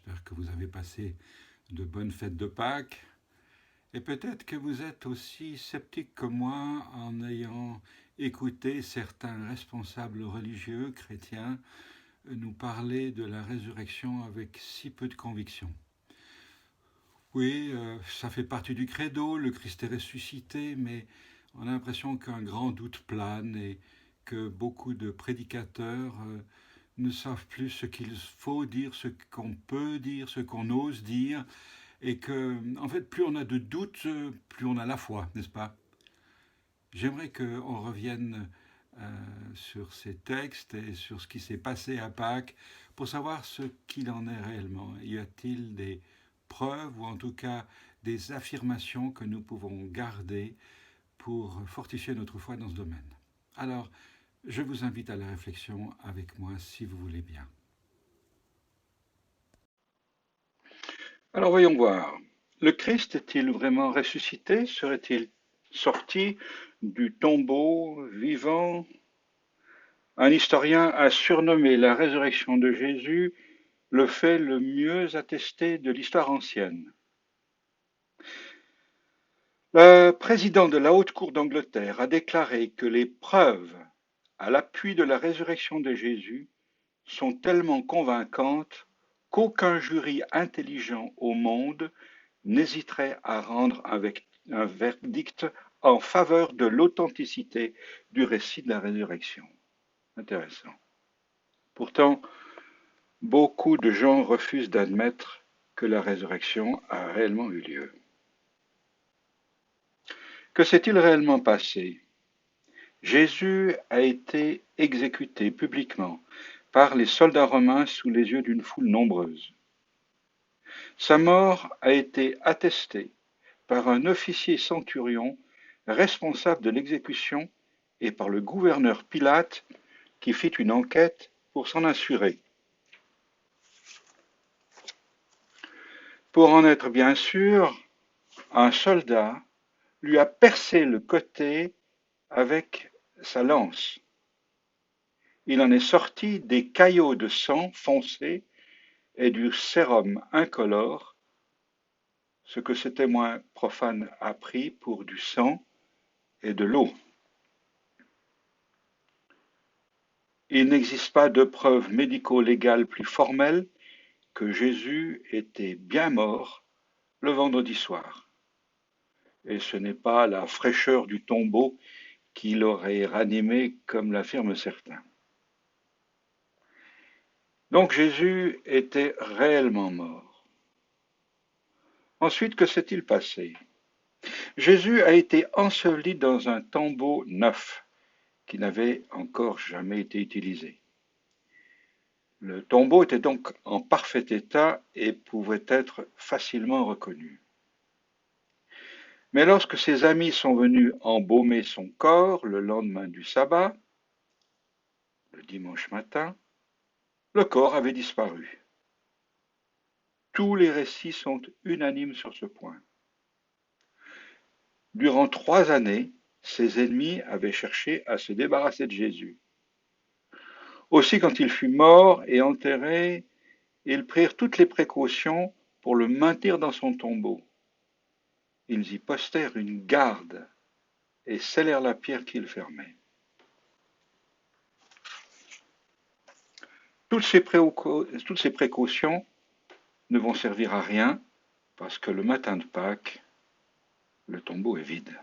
J'espère que vous avez passé de bonnes fêtes de Pâques. Et peut-être que vous êtes aussi sceptique que moi en ayant écouté certains responsables religieux chrétiens nous parler de la résurrection avec si peu de conviction. Oui, ça fait partie du credo, le Christ est ressuscité, mais on a l'impression qu'un grand doute plane et que beaucoup de prédicateurs ne savent plus ce qu'il faut dire, ce qu'on peut dire, ce qu'on ose dire, et que, en fait, plus on a de doutes, plus on a la foi, n'est-ce pas? J'aimerais qu'on revienne sur ces textes et sur ce qui s'est passé à Pâques pour savoir ce qu'il en est réellement. Y a-t-il des preuves ou en tout cas des affirmations que nous pouvons garder pour fortifier notre foi dans ce domaine? Alors, je vous invite à la réflexion avec moi si vous voulez bien. Alors voyons voir. Le Christ est-il vraiment ressuscité? Serait-il sorti du tombeau vivant? Un historien a surnommé la résurrection de Jésus le fait le mieux attesté de l'histoire ancienne. Le président de la Haute Cour d'Angleterre a déclaré que les preuves à l'appui de la résurrection de Jésus sont tellement convaincantes qu'aucun jury intelligent au monde n'hésiterait à rendre un verdict en faveur de l'authenticité du récit de la résurrection. Intéressant. Pourtant, beaucoup de gens refusent d'admettre que la résurrection a réellement eu lieu. Que s'est-il réellement passé? Jésus a été exécuté publiquement par les soldats romains sous les yeux d'une foule nombreuse. Sa mort a été attestée par un officier centurion responsable de l'exécution et par le gouverneur Pilate qui fit une enquête pour s'en assurer. Pour en être bien sûr, un soldat lui a percé le côté avec sa lance. Il en est sorti des caillots de sang foncé et du sérum incolore, ce que ce témoin profane a pris pour du sang et de l'eau. Il n'existe pas de preuve médico-légale plus formelle que Jésus était bien mort le vendredi soir. Et ce n'est pas la fraîcheur du tombeau qui l'aurait ranimé comme l'affirment certains. Donc Jésus était réellement mort. Ensuite, que s'est-il passé? Jésus a été enseveli dans un tombeau neuf qui n'avait encore jamais été utilisé. Le tombeau était donc en parfait état et pouvait être facilement reconnu. Mais lorsque ses amis sont venus embaumer son corps le lendemain du sabbat, le dimanche matin, le corps avait disparu. Tous les récits sont unanimes sur ce point. Durant 3 années, ses ennemis avaient cherché à se débarrasser de Jésus. Aussi, quand il fut mort et enterré, ils prirent toutes les précautions pour le maintenir dans son tombeau. Ils y postèrent une garde et scellèrent la pierre qu'il fermait. Toutes ces précautions ne vont servir à rien parce que le matin de Pâques, le tombeau est vide.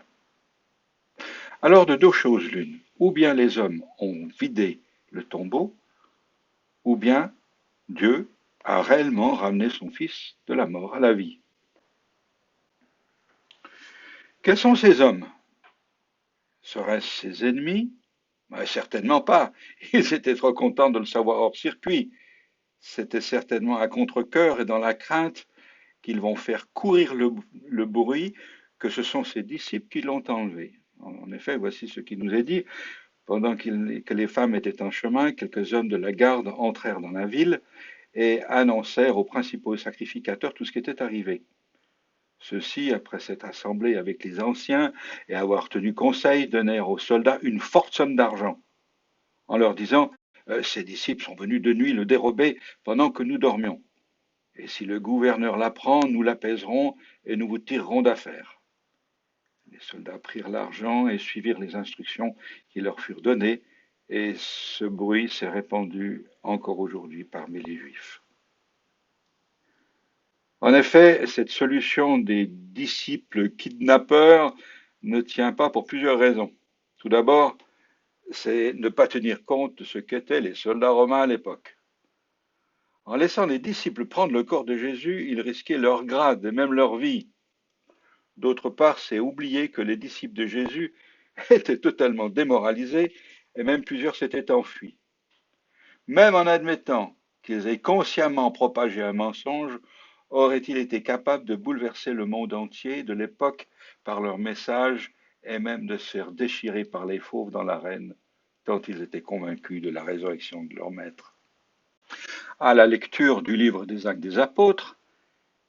Alors de deux choses l'une, ou bien les hommes ont vidé le tombeau, ou bien Dieu a réellement ramené son Fils de la mort à la vie. Quels sont ces hommes? Seraient-ce ses ennemis? Certainement pas. Ils étaient trop contents de le savoir hors circuit. C'était certainement à contre-cœur et dans la crainte qu'ils vont faire courir le bruit que ce sont ses disciples qui l'ont enlevé. En effet, voici ce qui nous est dit. Pendant que les femmes étaient en chemin, quelques hommes de la garde entrèrent dans la ville et annoncèrent aux principaux sacrificateurs tout ce qui était arrivé. Ceux-ci, après s'être assemblés avec les anciens et avoir tenu conseil, donnèrent aux soldats une forte somme d'argent, en leur disant « Ces disciples sont venus de nuit le dérober pendant que nous dormions. » Et si le gouverneur l'apprend, nous l'apaiserons et nous vous tirerons d'affaire. Les soldats prirent l'argent et suivirent les instructions qui leur furent données, et ce bruit s'est répandu encore aujourd'hui parmi les Juifs. En effet, cette solution des disciples kidnappeurs ne tient pas pour plusieurs raisons. Tout d'abord, c'est ne pas tenir compte de ce qu'étaient les soldats romains à l'époque. En laissant les disciples prendre le corps de Jésus, ils risquaient leur grade et même leur vie. D'autre part, c'est oublier que les disciples de Jésus étaient totalement démoralisés et même plusieurs s'étaient enfuis. Même en admettant qu'ils aient consciemment propagé un mensonge, auraient-ils été capables de bouleverser le monde entier de l'époque par leur message et même de se faire déchirer par les fauves dans l'arène, tant ils étaient convaincus de la résurrection de leur maître. À la lecture du livre des Actes des Apôtres,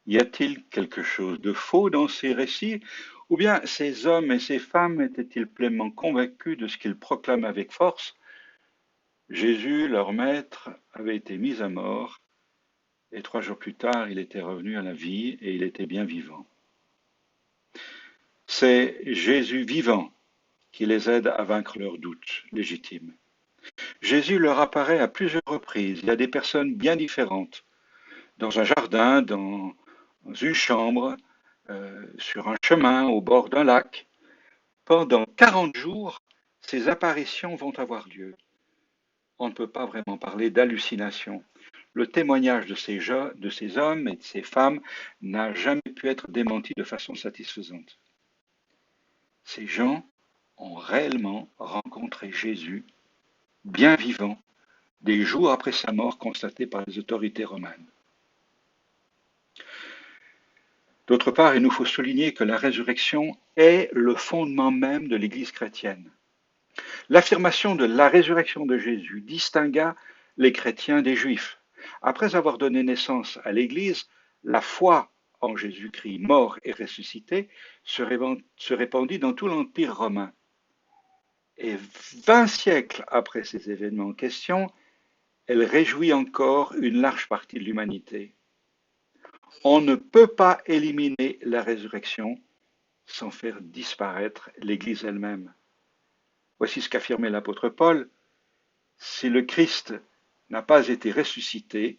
y a-t-il quelque chose de faux dans ces récits, ou bien ces hommes et ces femmes étaient-ils pleinement convaincus de ce qu'ils proclament avec force? Jésus, leur maître, avait été mis à mort, et 3 jours plus tard, il était revenu à la vie et il était bien vivant. C'est Jésus vivant qui les aide à vaincre leurs doutes légitimes. Jésus leur apparaît à plusieurs reprises. Il y a des personnes bien différentes, dans un jardin, dans une chambre, sur un chemin, au bord d'un lac. Pendant 40 jours, ces apparitions vont avoir lieu. On ne peut pas vraiment parler d'hallucination. Le témoignage de ces hommes et de ces femmes n'a jamais pu être démenti de façon satisfaisante. Ces gens ont réellement rencontré Jésus, bien vivant, des jours après sa mort constatée par les autorités romaines. D'autre part, il nous faut souligner que la résurrection est le fondement même de l'Église chrétienne. L'affirmation de la résurrection de Jésus distingua les chrétiens des Juifs. Après avoir donné naissance à l'Église, la foi en Jésus-Christ mort et ressuscité se répandit dans tout l'Empire romain. Et 20 siècles après ces événements en question, elle réjouit encore une large partie de l'humanité. On ne peut pas éliminer la résurrection sans faire disparaître l'Église elle-même. Voici ce qu'affirmait l'apôtre Paul. Si le Christ n'a pas été ressuscité,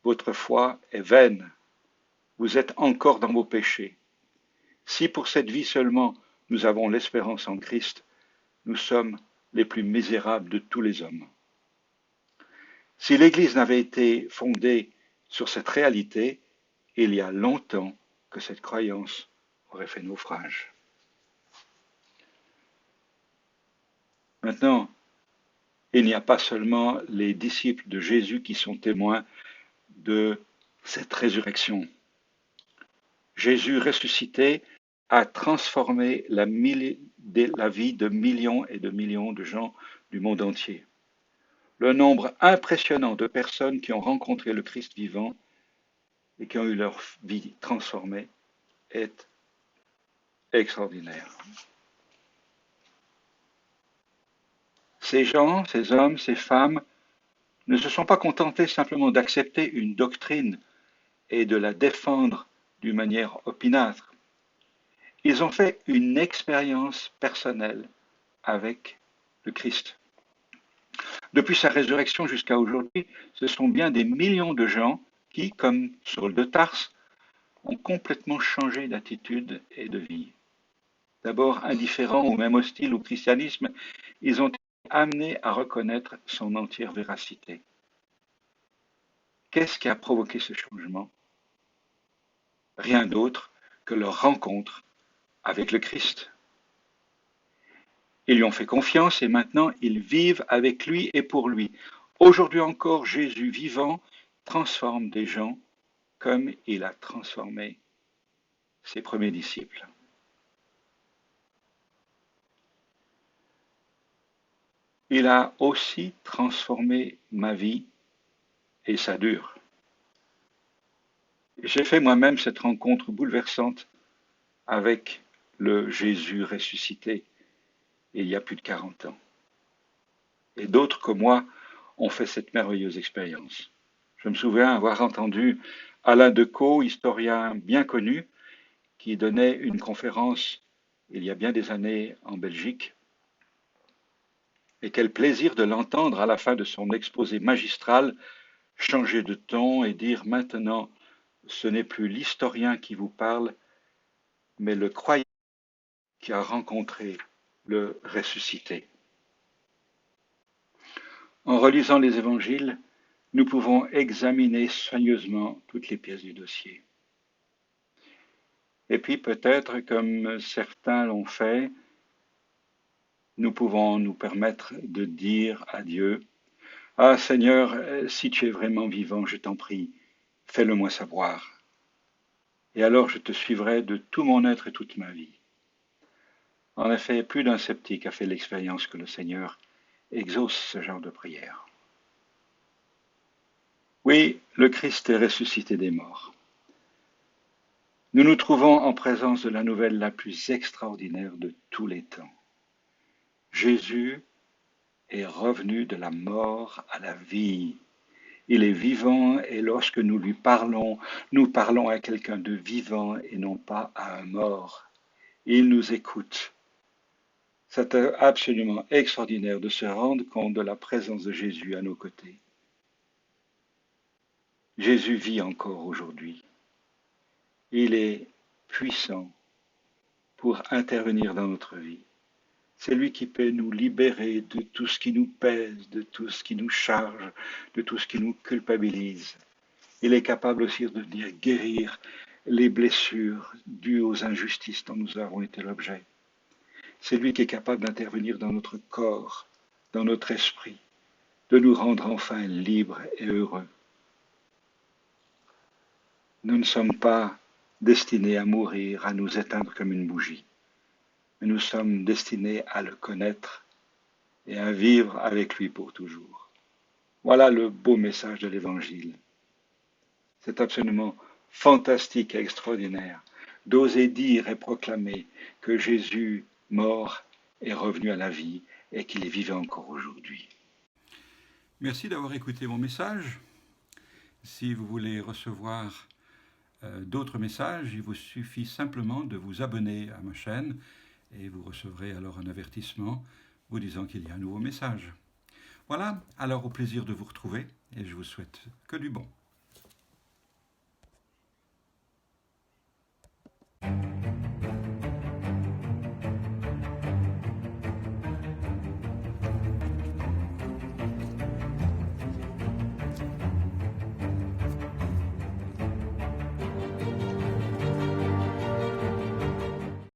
votre foi est vaine. Vous êtes encore dans vos péchés. Si pour cette vie seulement nous avons l'espérance en Christ, nous sommes les plus misérables de tous les hommes. Si l'Église n'avait été fondée sur cette réalité, il y a longtemps que cette croyance aurait fait naufrage. Maintenant, il n'y a pas seulement les disciples de Jésus qui sont témoins de cette résurrection. Jésus ressuscité a transformé la vie de millions et de millions de gens du monde entier. Le nombre impressionnant de personnes qui ont rencontré le Christ vivant et qui ont eu leur vie transformée est extraordinaire. Ces gens, ces hommes, ces femmes ne se sont pas contentés simplement d'accepter une doctrine et de la défendre d'une manière opiniâtre. Ils ont fait une expérience personnelle avec le Christ. Depuis sa résurrection jusqu'à aujourd'hui, ce sont bien des millions de gens qui, comme Saul de Tarse, ont complètement changé d'attitude et de vie. D'abord indifférents ou même hostiles au christianisme, ils ont été amenés à reconnaître son entière véracité. Qu'est-ce qui a provoqué ce changement? Rien d'autre que leur rencontre avec le Christ. Ils lui ont fait confiance et maintenant ils vivent avec lui et pour lui. Aujourd'hui encore, Jésus vivant transforme des gens comme il a transformé ses premiers disciples. Il a aussi transformé ma vie et ça dure. J'ai fait moi-même cette rencontre bouleversante avec le Jésus ressuscité il y a plus de 40 ans. Et d'autres comme moi ont fait cette merveilleuse expérience. Je me souviens avoir entendu Alain Decaux, historien bien connu, qui donnait une conférence il y a bien des années en Belgique. Et quel plaisir de l'entendre à la fin de son exposé magistral changer de ton et dire maintenant, ce n'est plus l'historien qui vous parle, mais le croyant qui a rencontré le ressuscité. En relisant les évangiles, nous pouvons examiner soigneusement toutes les pièces du dossier. Et puis peut-être, comme certains l'ont fait, nous pouvons nous permettre de dire à Dieu, « Ah Seigneur, si tu es vraiment vivant, je t'en prie, fais-le-moi savoir. Et alors je te suivrai de tout mon être et toute ma vie. » En effet, plus d'un sceptique a fait l'expérience que le Seigneur exauce ce genre de prière. Oui, le Christ est ressuscité des morts. Nous nous trouvons en présence de la nouvelle la plus extraordinaire de tous les temps. Jésus est revenu de la mort à la vie. Il est vivant et lorsque nous lui parlons, nous parlons à quelqu'un de vivant et non pas à un mort. Il nous écoute. C'est absolument extraordinaire de se rendre compte de la présence de Jésus à nos côtés. Jésus vit encore aujourd'hui. Il est puissant pour intervenir dans notre vie. C'est lui qui peut nous libérer de tout ce qui nous pèse, de tout ce qui nous charge, de tout ce qui nous culpabilise. Il est capable aussi de venir guérir les blessures dues aux injustices dont nous avons été l'objet. C'est lui qui est capable d'intervenir dans notre corps, dans notre esprit, de nous rendre enfin libres et heureux. Nous ne sommes pas destinés à mourir, à nous éteindre comme une bougie, mais nous sommes destinés à le connaître et à vivre avec lui pour toujours. Voilà le beau message de l'Évangile. C'est absolument fantastique et extraordinaire d'oser dire et proclamer que Jésus, mort, est revenu à la vie et qu'il est vivant encore aujourd'hui. Merci d'avoir écouté mon message. Si vous voulez recevoir d'autres messages, il vous suffit simplement de vous abonner à ma chaîne et vous recevrez alors un avertissement vous disant qu'il y a un nouveau message. Voilà, alors au plaisir de vous retrouver et je vous souhaite que du bon.